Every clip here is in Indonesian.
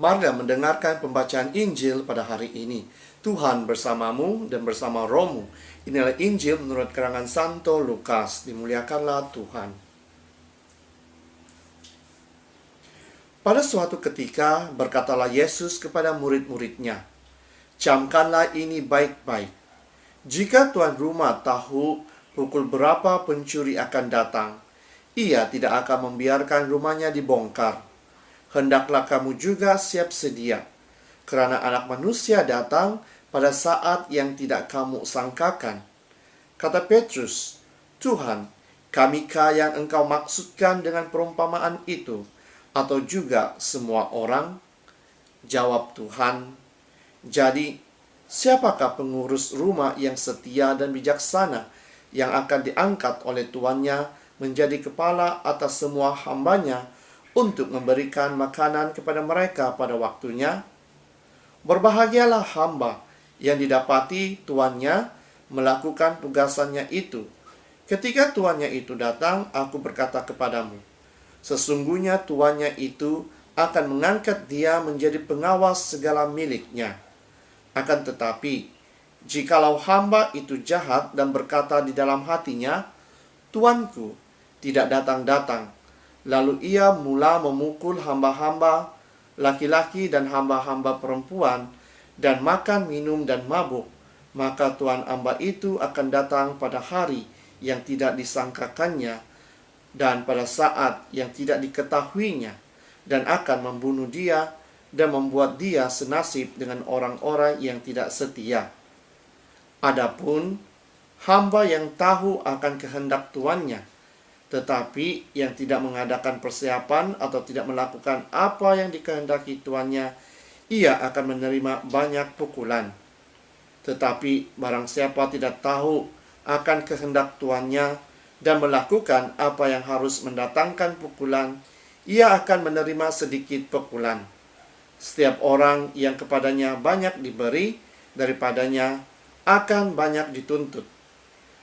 Mari mendengarkan pembacaan Injil pada hari ini. Tuhan bersamamu dan bersama rohmu. Inilah Injil menurut karangan Santo Lukas. Dimuliakanlah Tuhan. Pada suatu ketika berkatalah Yesus kepada murid-muridnya, "Camkanlah ini baik-baik. Jika tuan rumah tahu pukul berapa pencuri akan datang, ia tidak akan membiarkan rumahnya dibongkar. Hendaklah kamu juga siap sedia, karena Anak Manusia datang pada saat yang tidak kamu sangkakan." Kata Petrus, "Tuhan, kamikah yang engkau maksudkan dengan perumpamaan itu, atau juga semua orang?" Jawab Tuhan, "Jadi, siapakah pengurus rumah yang setia dan bijaksana yang akan diangkat oleh tuannya menjadi kepala atas semua hambanya untuk memberikan makanan kepada mereka pada waktunya? Berbahagialah hamba yang didapati tuannya melakukan tugasannya itu. Ketika tuannya itu datang, aku berkata kepadamu, sesungguhnya tuannya itu akan mengangkat dia menjadi pengawas segala miliknya. Akan tetapi, jikalau hamba itu jahat dan berkata di dalam hatinya, tuanku tidak datang-datang, lalu ia mula memukul hamba-hamba laki-laki dan hamba-hamba perempuan, dan makan, minum, dan mabuk, maka tuan hamba itu akan datang pada hari yang tidak disangkakannya, dan pada saat yang tidak diketahuinya, dan akan membunuh dia, dan membuat dia senasib dengan orang-orang yang tidak setia. Adapun hamba yang tahu akan kehendak tuannya, tetapi yang tidak mengadakan persiapan atau tidak melakukan apa yang dikehendaki tuannya, ia akan menerima banyak pukulan. Tetapi barang siapa tidak tahu akan kehendak tuannya dan melakukan apa yang harus mendatangkan pukulan, ia akan menerima sedikit pukulan. Setiap orang yang kepadanya banyak diberi, daripadanya akan banyak dituntut.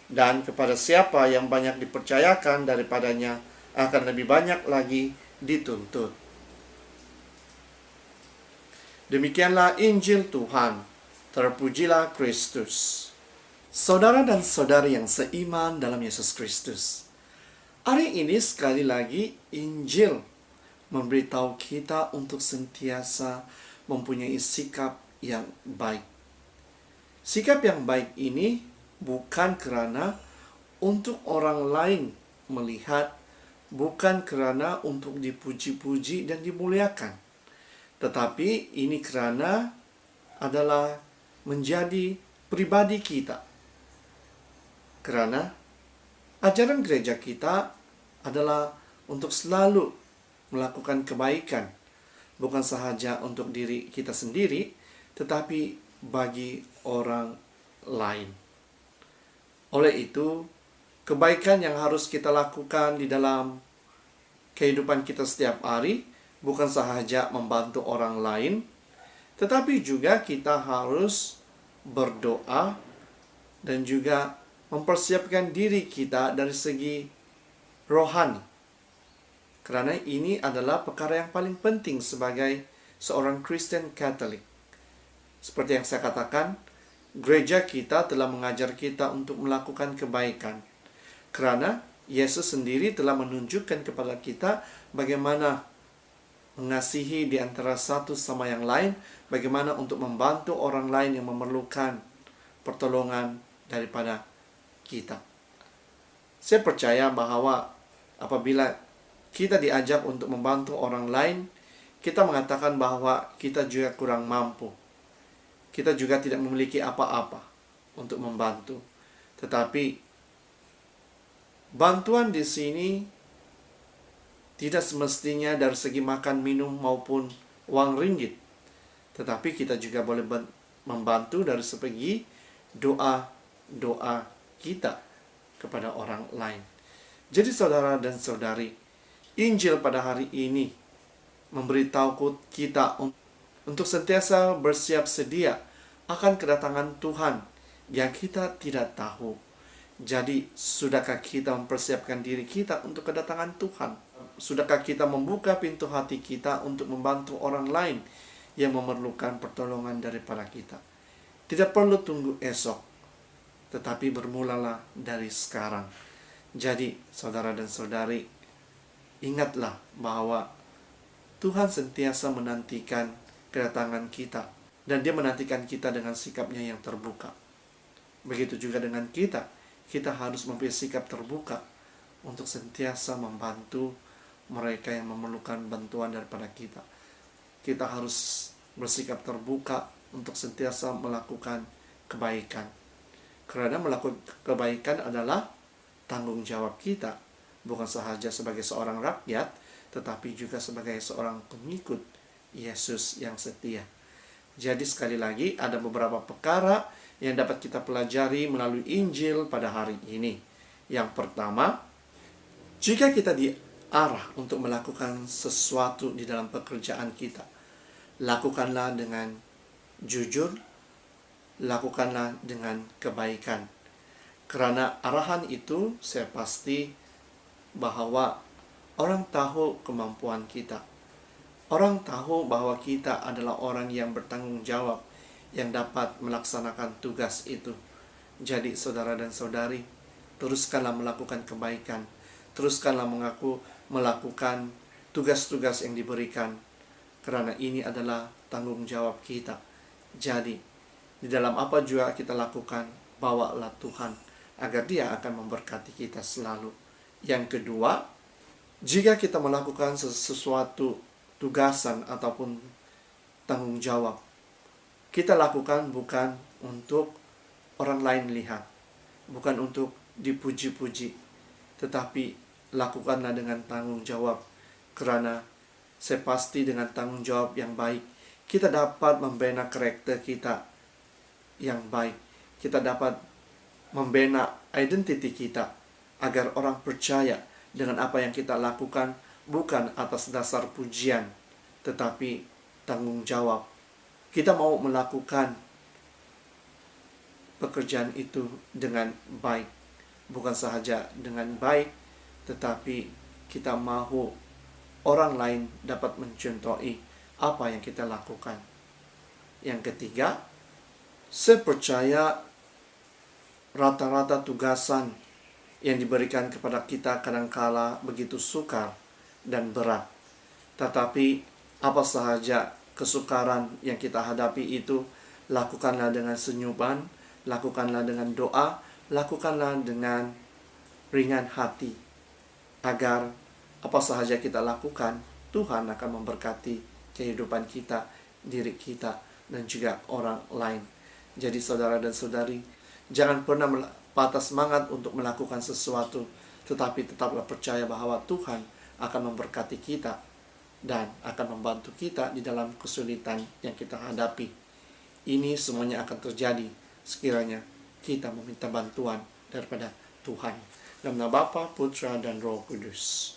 Dan kepada siapa yang banyak dipercayakan, daripadanya akan lebih banyak lagi dituntut." Demikianlah Injil Tuhan. Terpujilah Kristus. Saudara dan saudari yang seiman dalam Yesus Kristus, hari ini sekali lagi Injil memberitahu kita untuk sentiasa mempunyai sikap yang baik. Sikap yang baik ini bukan kerana untuk orang lain melihat, bukan kerana untuk dipuji-puji dan dimuliakan, tetapi ini kerana adalah menjadi pribadi kita. Kerana ajaran gereja kita adalah untuk selalu melakukan kebaikan, bukan sahaja untuk diri kita sendiri, tetapi bagi orang lain. Oleh itu, kebaikan yang harus kita lakukan di dalam kehidupan kita setiap hari bukan sahaja membantu orang lain, tetapi juga kita harus berdoa dan juga mempersiapkan diri kita dari segi rohani. Karena ini adalah perkara yang paling penting sebagai seorang Kristen Katolik. Seperti yang saya katakan, gereja kita telah mengajar kita untuk melakukan kebaikan. Karena Yesus sendiri telah menunjukkan kepada kita bagaimana mengasihi di antara satu sama yang lain, bagaimana untuk membantu orang lain yang memerlukan pertolongan daripada kita. Saya percaya bahwa apabila kita diajak untuk membantu orang lain, kita mengatakan bahwa kita juga kurang mampu. Kita juga tidak memiliki apa-apa untuk membantu. Tetapi bantuan di sini tidak semestinya dari segi makan, minum, maupun uang ringgit. Tetapi kita juga boleh membantu dari segi doa-doa kita kepada orang lain. Jadi saudara dan saudari, Injil pada hari ini memberitahu kita untuk sentiasa bersiap sedia akan kedatangan Tuhan yang kita tidak tahu. Jadi, sudahkah kita mempersiapkan diri kita untuk kedatangan Tuhan? Sudahkah kita membuka pintu hati kita untuk membantu orang lain yang memerlukan pertolongan daripada kita? Tidak perlu tunggu esok, tetapi bermulalah dari sekarang. Jadi, saudara dan saudari, ingatlah bahwa Tuhan sentiasa menantikan kedatangan kita, dan Dia menantikan kita dengan sikapnya yang terbuka. Begitu juga dengan kita. Kita harus mempunyai sikap terbuka untuk sentiasa membantu mereka yang memerlukan bantuan daripada kita. Kita harus bersikap terbuka untuk sentiasa melakukan kebaikan. Karena melakukan kebaikan adalah tanggung jawab kita, bukan sahaja sebagai seorang rakyat, tetapi juga sebagai seorang pengikut Yesus yang setia. Jadi sekali lagi, ada beberapa perkara yang dapat kita pelajari melalui Injil pada hari ini. Yang pertama, jika kita diarah untuk melakukan sesuatu di dalam pekerjaan kita, lakukanlah dengan jujur, lakukanlah dengan kebaikan. Karena arahan itu, saya pasti bahwa orang tahu kemampuan kita. Orang tahu bahwa kita adalah orang yang bertanggung jawab, yang dapat melaksanakan tugas itu. Jadi saudara dan saudari, teruskanlah melakukan kebaikan. Teruskanlah melakukan tugas-tugas yang diberikan. Karena ini adalah tanggung jawab kita. Jadi, di dalam apa juga kita lakukan, bawalah Tuhan, agar Dia akan memberkati kita selalu. Yang kedua, jika kita melakukan sesuatu tugasan ataupun tanggung jawab, kita lakukan bukan untuk orang lain lihat, bukan untuk dipuji-puji, tetapi lakukanlah dengan tanggung jawab. Karena saya pasti dengan tanggung jawab yang baik, kita dapat membina karakter kita yang baik. Kita dapat membina identiti kita, agar orang percaya dengan apa yang kita lakukan, bukan atas dasar pujian, tetapi tanggung jawab. Kita mau melakukan pekerjaan itu dengan baik, bukan sahaja dengan baik, tetapi kita mahu orang lain dapat mencontohi apa yang kita lakukan. Yang ketiga, saya percaya rata-rata tugasan yang diberikan kepada kita kadangkala begitu sukar dan berat. Tetapi apa sahaja kesukaran yang kita hadapi itu, lakukanlah dengan senyuman, lakukanlah dengan doa, lakukanlah dengan ringan hati, agar apa sahaja kita lakukan, Tuhan akan memberkati kehidupan kita, diri kita, dan juga orang lain. Jadi saudara dan saudari, jangan pernah patah semangat untuk melakukan sesuatu, tetapi tetaplah percaya bahwa Tuhan akan memberkati kita dan akan membantu kita di dalam kesulitan yang kita hadapi. Ini semuanya akan terjadi sekiranya kita meminta bantuan daripada Tuhan. Dalam nama Bapa, Putra, dan Roh Kudus.